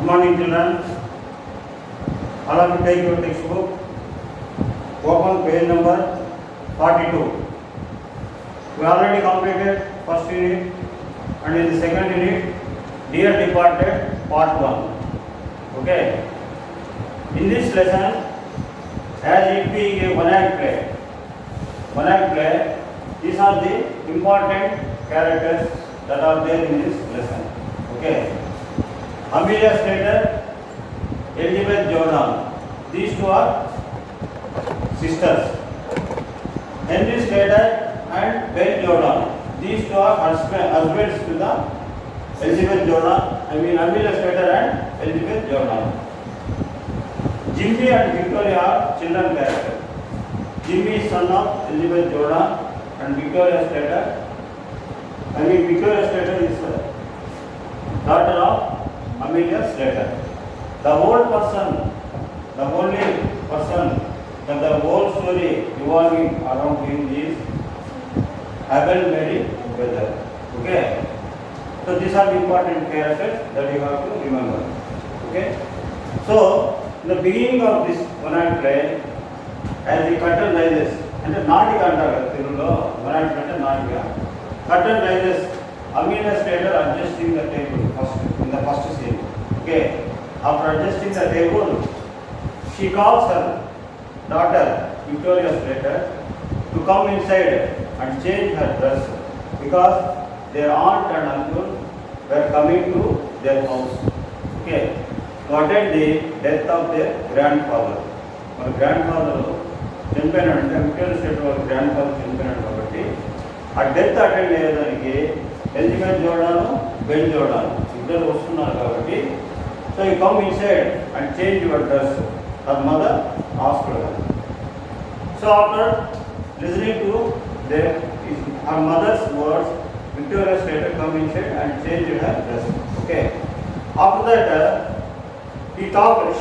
morning, children. All of you take your textbook. Open page number 42. We already completed first unit, and in the second unit, Dear Departed, part 1. Okay. In this lesson, as it being a one-act play, these are the important characters that are there in this lesson. Okay. Amelia Slater, Elizabeth Jordan. These two are sisters. Henry Slater and Ben Jordan. These two are husbands to the Elizabeth Jordan. Amelia Slater and Elizabeth Jordan. Jimmy and Victoria are children characters. Jimmy is son of Elizabeth Jordan and Victoria Slater. Victoria Slater is daughter of Amelia Slater. The only person that the whole story revolving around him is Abel Mary Weather. Okay. So these are the important characters that you have to remember. Okay. So in the beginning of this one-act play, as the curtain rises, and the Natika antaru Telugulo one-act play Natika. Curtain rises, Amelia Slater adjusting the table in the first scene. Okay. After adjusting the table, she calls her daughter Victoria Slater to come inside and change her dress because their aunt and uncle were coming to their house. Okay. To attend the death of their grandfather. Our grandfather చనిపోయినాడు. Victoria state వాళ్ళ grandfather చనిపోయినాడు కాబట్టి ఆ death attend అయ్యేదానికి Elizabeth Jordan, Ben Jordan ఇద్దరు వస్తున్నారు కాబట్టి so you come inside and change your dress. Her mother asked her. So after listening to her mother's words, Victoria Slater come inside and changed her dress. Okay. After that, she talked with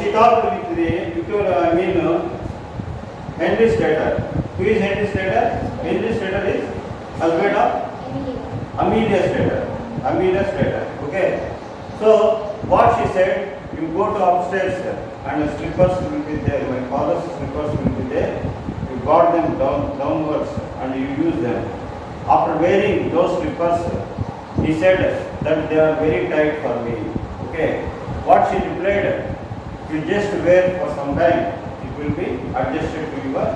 the Victoria, Henry Slater. Who is Henry Slater? Henry Slater is husband of Amelia Slater. Okay. So what she said, you go to upstairs and the slippers will be there. My father's slippers will be there. You got them downwards and you use them. After wearing those slippers, he said that they are very tight for me. Okay. What she replied, you just wear for some time, it will be adjusted to your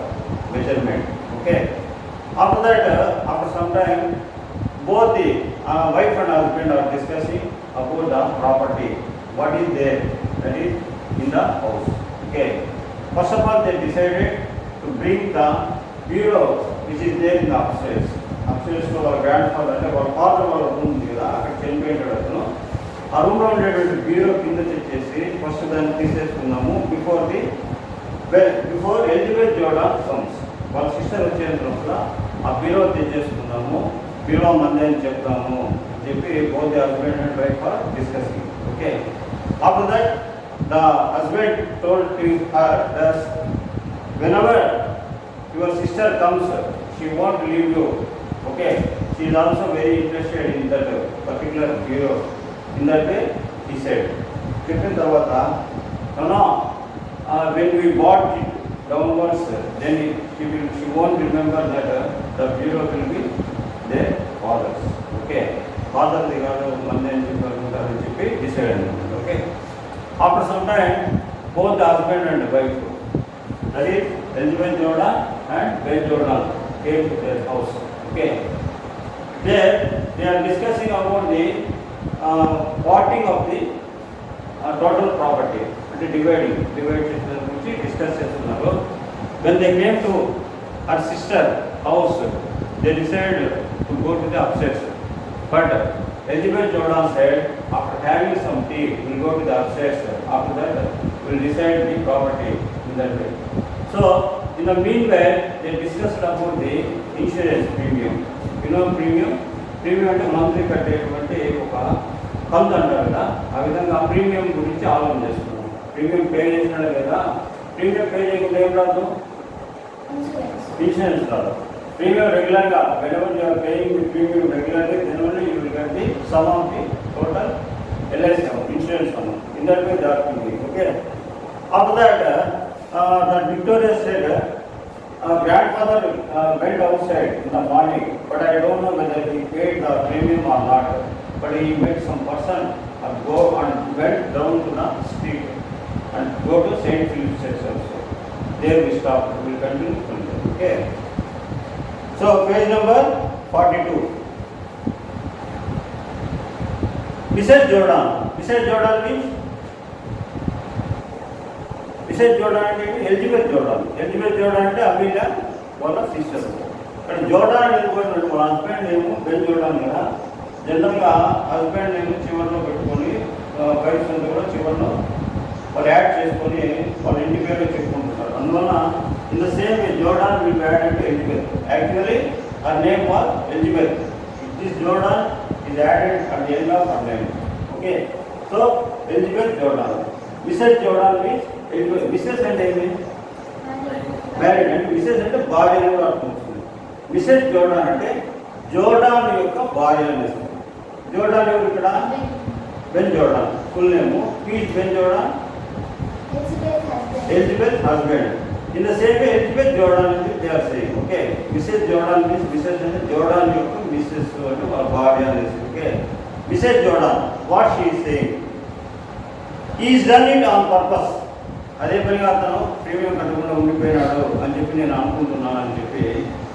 measurement. Okay. After that, after some time, both the wife and husband are discussing about the property. What is there that is in the house. Okay. First of all, they decided to bring the bureau which is there in the upstairs. Upstairs to our grandfather, our father వాళ్ళ room ఉంది కదా, అక్కడ చనిపోయినాడు అతను. ఆ రూమ్లో ఉండేటువంటి bureau కింద తెచ్చేసి ఫస్ట్ దాన్ని తీసేసుకున్నాము. బిఫోర్ ఎలిజబెత్ జోర్డాన్ కమ్స్, వాళ్ళ సిస్టర్ వచ్చేందులో ఆ బ్యూరో తెచ్చేసుకున్నాము. బ్యూరో మంది అని చెప్తాము చెప్పి both the husband and wife or discussing. Okay. After that the husband told to her that whenever your sister comes, she won't leave you. Okay. She is also very interested in that particular bureau. In that way, he said. చెప్పిన తర్వాత when we bought it downwards, then she won't remember that the bureau will be their father's. Okay. Father the కాదు మంది అని చెప్పి decide అన్నమాట. Okay. After some time, both the husband and wife, that is Elizabeth Jordan and Ben Jordan, came to their house. Okay. There they are discussing about the parting of the total property and dividing which discuss చేస్తున్నారు. When they came to her sister house, they decided to go to the upstairs. But Elizabeth Jordan said, after having some tea, we'll go to the upstairs. After that, we'll decide the property in that way. So in the meanwhile, they discussed about the insurance premium. You know premium అంటే monthly కట్టేటువంటి ఒక కంతు అంటారు కదా, ఆ విధంగా premium గురించి ఆలోచన చేస్తున్నాం. ప్రీమియం పే చేసినాడు కదా, ప్రీమియం పే చేయకుండా ఏం రాదు, ఇన్సూరెన్స్ రాదు. premium regularly, whenever you are paying the premium regularly, then only you will get the sum of the total LIC insurance amount. In that way they are thinking. Okay. After that, that Victoria said, grandfather went outside in the morning, but I don't know whether he paid the premium or not. But he made some person go and went down to the street and go to St. Philip's Church also. There we stop. We will continue from there. Okay. So page number 42. Mrs. Jordan. Mrs. Jordan means Mrs. Jordan అంటే Elizabeth Jordan. Elizabeth Jordan అంటే Amelia వాళ్ళ sister. కానీ Jordan వెళ్ళిపోయినట్టు వాళ్ళ husband name Ben Jordan కదా. జనరల్గా husband name చివరిలో పెట్టుకొని wife అంతా కూడా చివరిలో వాళ్ళు యాడ్ చేసుకొని వాళ్ళ ఇంటి పేరు చెప్పుకుంటున్నారు. అందువల్ల in the same way Jordan will be added to Elizabeth. Actually her name was Elizabeth. This Jordan is added at the end of her name. Okay. So Elizabeth Jordan. Mrs Jordan means Mrs అంటే ఏమి married అంటే Mrs అంటే భార్య అని కూడా అర్థం వస్తుంది. Mrs Jordan అంటే జోర్డాన్ యొక్క భార్య అని వస్తుంది. జోర్డాన్ ఎవరు ఇక్కడ? Ben Jordan. Full name piece Ben Jordan Elizabeth husband. In the same way Elizabeth Jordan అంటే they are saying. Okay. Mrs Jordan means Mrs అంటే జోర్డాన్ యొక్క మిసెస్ అంటే వాళ్ళ భార్య అనేసి. Okay. Mrs Jordan what she is saying, he is done it on purpose. అదే పనిగా అతను ప్రీమియం కట్టకుండా ఉండిపోయినాడు అని చెప్పి నేను అనుకుంటున్నాను అని చెప్పి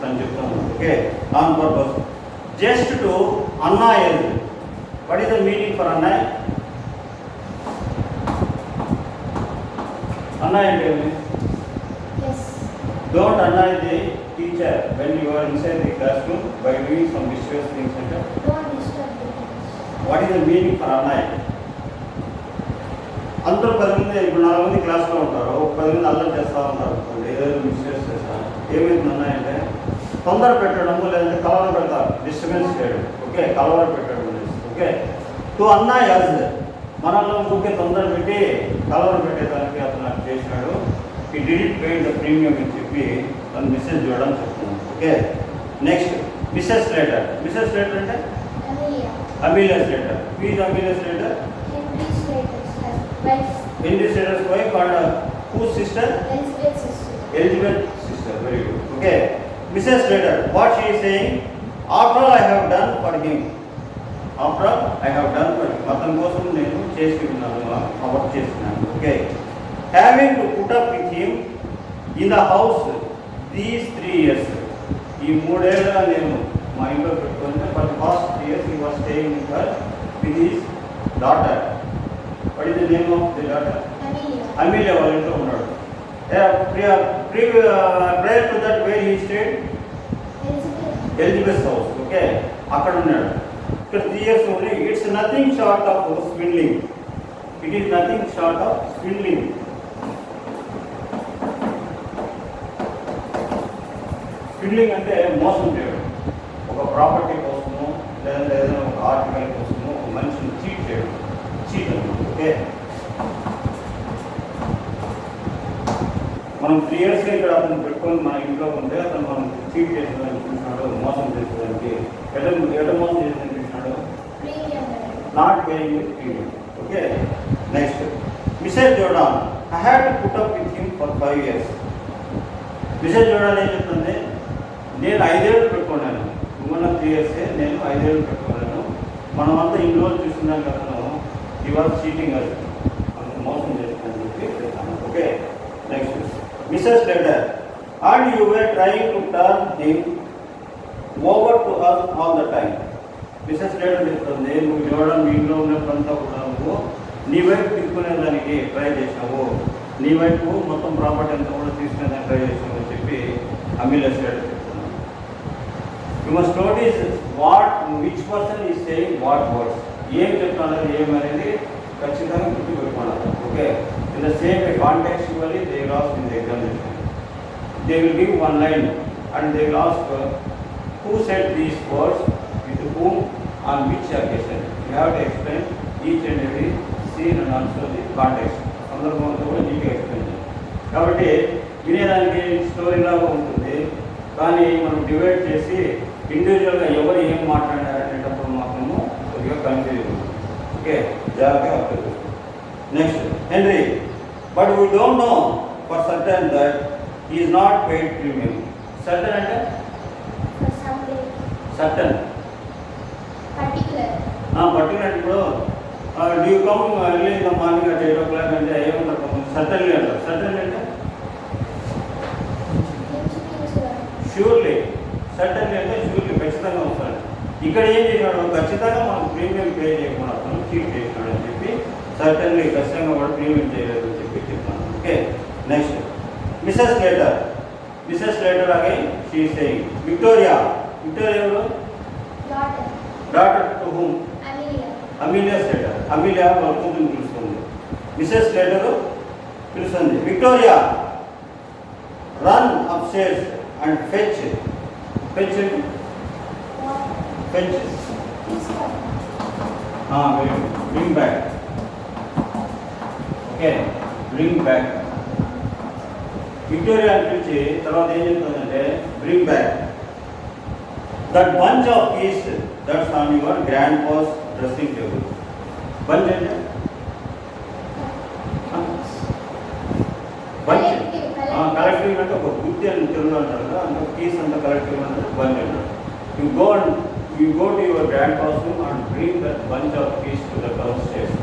తను చెప్తాను. Okay. On purpose just to annoy. What is the meaning for annoy? Annoy అంటే don't annoy the teacher when you are inside the class room by doing some mistakes things అంటే what is the meaning for annoy? అందరూ 10 మంది ఇప్పుడు 4 మంది క్లాస్లో ఉంటారు. 10 మంది అల్లరి చేస్తూ ఉంటారు అనుకోండి, ఏదైనా మిస్టేక్స్ చేస్తా ఏమైంది అన్నాయంటే తొందర పెట్టడము లేదంటే కలవర పెడతారు, డిస్టర్బెన్స్ చేయడం. ఓకే. కలవర పెట్టడం. ఓకే. టు అన్నా యాజ్ మనలో ఊరికే తొందర పెట్టి కలవర పెట్టేదానికి అతను చేసినాడు. ఈ డిడిట్ పెయిడ్ ద ప్రీమియం అని చెప్పి తను మిస్సెస్ చూడడం చెప్తున్నాను. Okay. Next Mrs Slater. Mrs Slater అంటే Amelia Slater. Please Amelia Slater Henry Slater's wife and whose sister? Elizabeth's sister. Elizabeth's sister. Very good. Okay. Mrs. Slater, what she is saying? After all I have done for him. After all I have done for him. అతని కోసం నేను చేసి ఉన్నాను, work చేస్తున్నాను. Okay. Having to put up with him in the house these 3 years. ఈ 3 ఏళ్ళుగా నేను మా ఇంట్లో పెట్టుకుంటే for first 3 years he was staying with his daughter. What is the name of the daughter? Amelia వాళ్ళ ఇంట్లో ఉన్నాడు. Prior to that where he stayed? Elizabeth's house. Okay. అక్కడ ఉన్నాడు. ఇక్కడ 3 years only. It's nothing short of swindling. It is nothing short of swindling. స్విండ్లింగ్ అంటే మోసం చేయడం. ఒక ప్రాపర్టీ కోసము లేదంటే ఏదైనా ఒక ఆర్టికల్ కోసము ఒక మనిషిని చీట్ చేయడం. చీట్ అన్నమాట. ఓకే. మనం 3 yearsగా ఇక్కడ అతను పెట్టుకొని మన ఇంట్లో ఉంటే అతను మనం చీట్ చేసేదానికి చూసినాడు, మోసం చేసేదానికి. ఎట మోసం చేసేదానికి చూసినాడు? Not paying premium. Okay. Next Mrs Jordan, I had to put up with him for 5 years. Mrs Jordan ఏం చెప్తుంది? నేను 5 ఏళ్ళు పెట్టుకున్నాను. ఉన్న 3 years నేను 5 ఏళ్ళు పెట్టుకున్నాను. మనమంతా ఇన్ని రోజులు చూస్తున్నాను అతను he was cheating us. మనకు మోసం చేస్తుందని చెప్పి చెప్తాను. Okay. Next Mrs Slater, and you were trying to turn him over to us all the time. Mrs Slater చెప్తుంది, నువ్వు చూడడం మీ ఇంట్లో ఉన్నప్పుడంతా కూడా నువ్వు నీ వైపు తీసుకునేదానికి ట్రై చేసినావు, నీ వైపు మొత్తం ప్రాపర్టీ అంతా కూడా తీసుకునేదానికి ట్రై చేసినావు అని చెప్పి అమీలియా స్లేటర్ చెప్తున్నాను. You must notice which person is saying what words. ఏం చెప్తున్నారు ఏమనేది ఖచ్చితంగా గుర్తుపెట్టుకున్నారు. Okay. In the same way contextually they will ask in the examination. They will give one line and they will ask who said these words, with whom, on which occasion. You have to explain each and every scene and also the context. సందర్భంతో కూడా నీట్గా explain చేయాలి. కాబట్టి వినేదానికి story లాగా ఉంటుంది, కానీ మనం divide చేసి ఇండివిజువల్గా ఎవరు ఏం మాట్లాడారు అనేటప్పుడు మాత్రము కొద్దిగా కన్ఫ్యూజ్ ఉంటుంది. ఓకే. జాగ్రత్తగా అర్థం చేసుకోండి. Next, Henry. But we don't know for certain that he is not paid premium. Certain and For some day. certain. Particular. Particular ఇప్పుడు do you come early in the morning at 8 o'clock అంటే ఏమన్నారు certainly అంటారు. Certainly అంటే surely. Certainly అంటే surely ఖచ్చితంగా వస్తాడు. ఇక్కడ ఏం చేసినాడు ఖచ్చితంగా మనం ప్రీమియం పే చేయకుండా అతను చీట్ చేసినాడు అని చెప్పి సర్టన్లీ ఖచ్చితంగా వాడు ప్రీమియం చేయలేదు అని చెప్పి చెప్తాను. Okay next Mrs Slater. Mrs later again she is saying Victoria. Victoria ఎవరు? Daughter to whom? Amelia Slater. Amelia వాళ్ళ కూతురుని పిలుస్తుంది. మిసెస్ లేటర్ పిలుస్తుంది Victoria run up stairs and fetch. Fetch అంటే fetch. Bring back. Okay, bring back. Victoria అని పిలిచి తర్వాత ఏం చెప్తుందంటే bring back that bunch of keys that's on your grandpa's dressing table. Bunch అంటే bunch. కలెక్టివ్ అంటే ఒక బుద్ధి అని తెలుగులో అంటారు కదా, అంటే కీస్ అంతా కలెక్టివ్ అంటే bunch అంటారు. You go to your grandpa's room and bring that bunch of keys to the downstairs.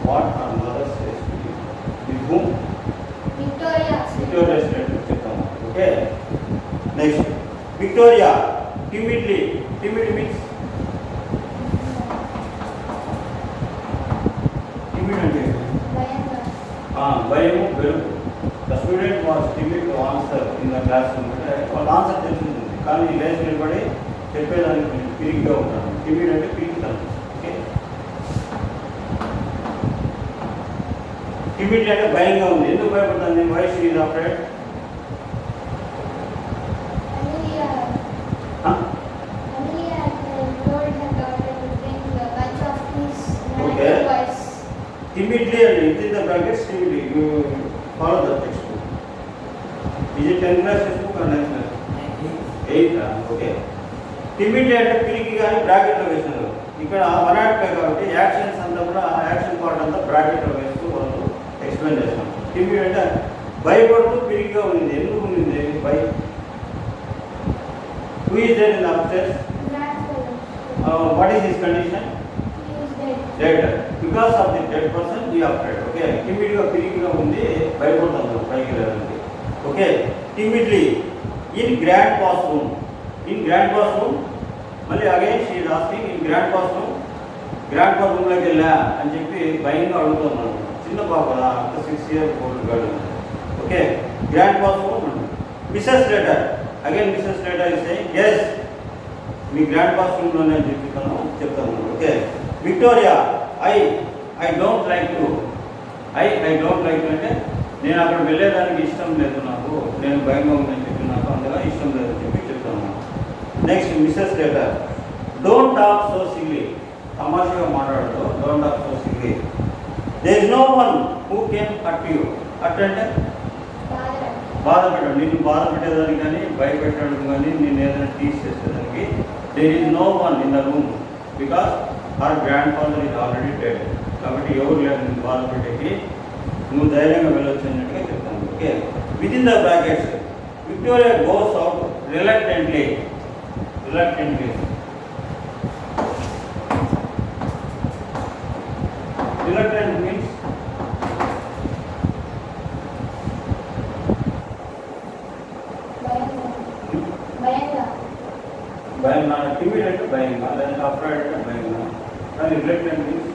What our mother says to you. With whom? Victoria. Victoria statement చెప్తాము. Okay. Next. Victoria. Timidly. Timid means? Timid అంటే? భయము బెరుకు. The student was timid to answer in the classroom. అంటే వాళ్ళ answer తెలిసింది కానీ లేచి నిలబడి చెప్పేదానికి పిరిగిగా ఉంటాను. టిమిడ్ అంటే పిరిగితాను. ఓకే టిమిడ్ అంటే భయంగా ఉంది. ఎందుకు భయపడుతుంది? Why she is afraid? Okay timidly and within the brackets timidly. You follow the textbook. Is it 10th class textbook or 9th class? 8th. Okay. Timidly అంటే పిరికి కానీ బ్రాకెట్లో వేసినారు. ఇక్కడ వనాట్లే కాబట్టి యాక్షన్స్ అంతా కూడా యాక్షన్ పార్ట్ అంతా బ్రాకెట్లో వేస్తూ వాళ్ళు ఎక్స్ప్లెయిన్ చేస్తాం. టిమిడ్ అంటే భయపడుతూ పిరికిగా ఉంది. ఎందుకు ఉంది భయ? Who is there in the upstairs? What is his condition? Dead. Because of the dead person he afraid. Okay టిమిడ్గా పిరికిగా ఉంది, భయపడుతుంది పైకి లేదండి. Okay timidly in grandpa's room. In grandpa's room మళ్ళీ again she is asking in grandpa's room. Grandpa's రూమ్లోకి వెళ్ళా అని చెప్పి భయంగా అడుగుతున్నాను. చిన్న పాప అంత 6 years old girl. Okay grandpa's room. Mrs later again Mrs Later is saying yes me grandpa's రూమ్లోనే అని చెప్తాను. Okay Victoria I don't like to. I don't like అంటే నేను అక్కడ వెళ్ళేదానికి ఇష్టం లేదు, నాకు నేను భయంగా ఉందని చెప్పి నాకు అందులో ఇష్టం లేదని చెప్పి చెప్తాను. Next Mrs Slater don't talk so silly. తమాషగా మాట్లాడదు. Don't talk so silly. There is no one who can hurt you. Hurt అంటే బాధ పెట్టడం, నిన్ను బాధ పెట్టేదానికి కానీ భయపెట్టడం కానీ నేను ఏదైనా టీచ్ చేసేదానికి. There is no one in the room because her grandfather is already dead. కాబట్టి ఎవరు లేదు నిన్ను బాధ పెట్టేకి, నువ్వు ధైర్యంగా వెళ్ళొచ్చు అన్నట్టుగా చెప్తాను. Okay with in the brackets Victoria goes out reluctantly. Reluctantly reluctant means భయంగా. టిమిడ్ అంటే భయంగా, లేదా అఫ్రైడ్ అంటే భయంగా. కానీ reluctant means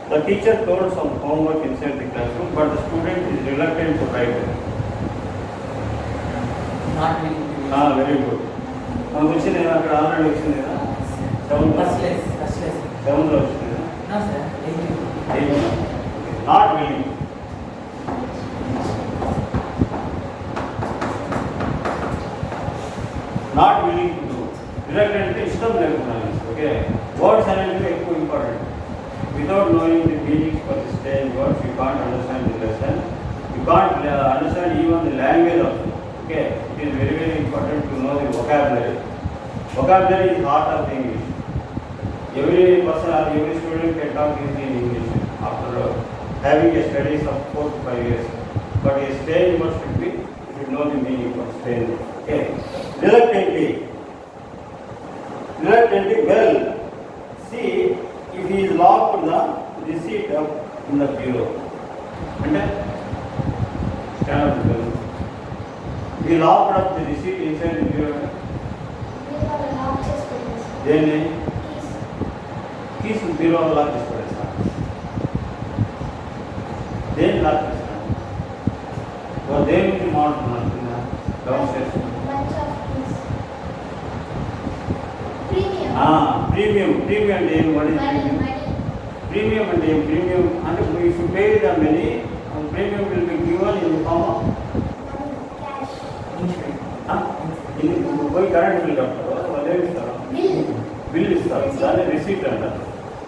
the teacher told some homework inside the classroom but the student is reluctant to write it. Not really. Very good. మనకు వచ్చింది అక్కడ ఆల్రెడీ వచ్చింది కదా 7th లో వచ్చింది కదా. No sir. 8th. Not willing. Not willing to do. Reluctant అంటే ఇష్టం లేకున్నాను. ఓకే వర్డ్స్ అనేవి ఎక్కువ important. Without knowing the meanings for the same words, you can't understand the lesson. You can't understand even the language also. Okay, it is very very important to know the vocabulary. Vocabulary is heart of the English. every person or every student can talk easily in English after having a studies of 4 to 5 years. But a stage must be, should know the meaning of stage. Okay. Reluctantly, well, see if he is locked the receipt up in the bureau. And stand up the bureau. He locked up the receipt inside the bureau. Then keys bureau lock this place. Then lock this. Or then we mount downstairs. Premium name, what is premium? Premium and name, premium, and if you pay the money, premium will be given in the form of current bill. Bill is the receipt under.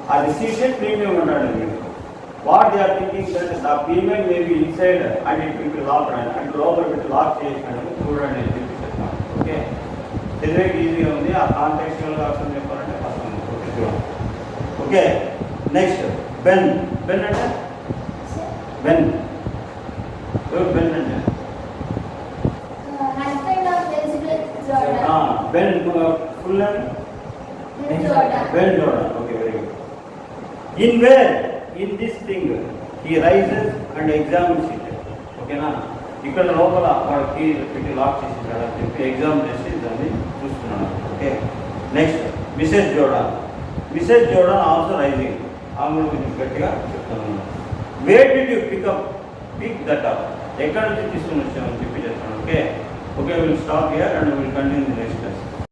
A receipt premium under. What they are thinking that the payment may be inside and it will be locked and lower with lock change and okay. This is very easy on the contextual option. Okay. Next, Ben under. Ben under. Husband of Elizabeth Jordan. Ben full name. Ben Jordan. Okay, very good. In where? In this thing, he rises and examines it. Okay, na? ఇక్కడ లోపల వాడికి పెట్టి lock చేసి చెప్పి exam చేసి దాన్ని చూస్తున్నాను. Okay. Next Mrs Jordan also rising. ఆమె కొంచెం గట్టిగా చెప్తాను. Where did you pick that up? ఎక్కడ నుంచి తీసుకుని వచ్చామని చెప్పి చెప్తాను. Okay. Okay, will stop here and will continue the next.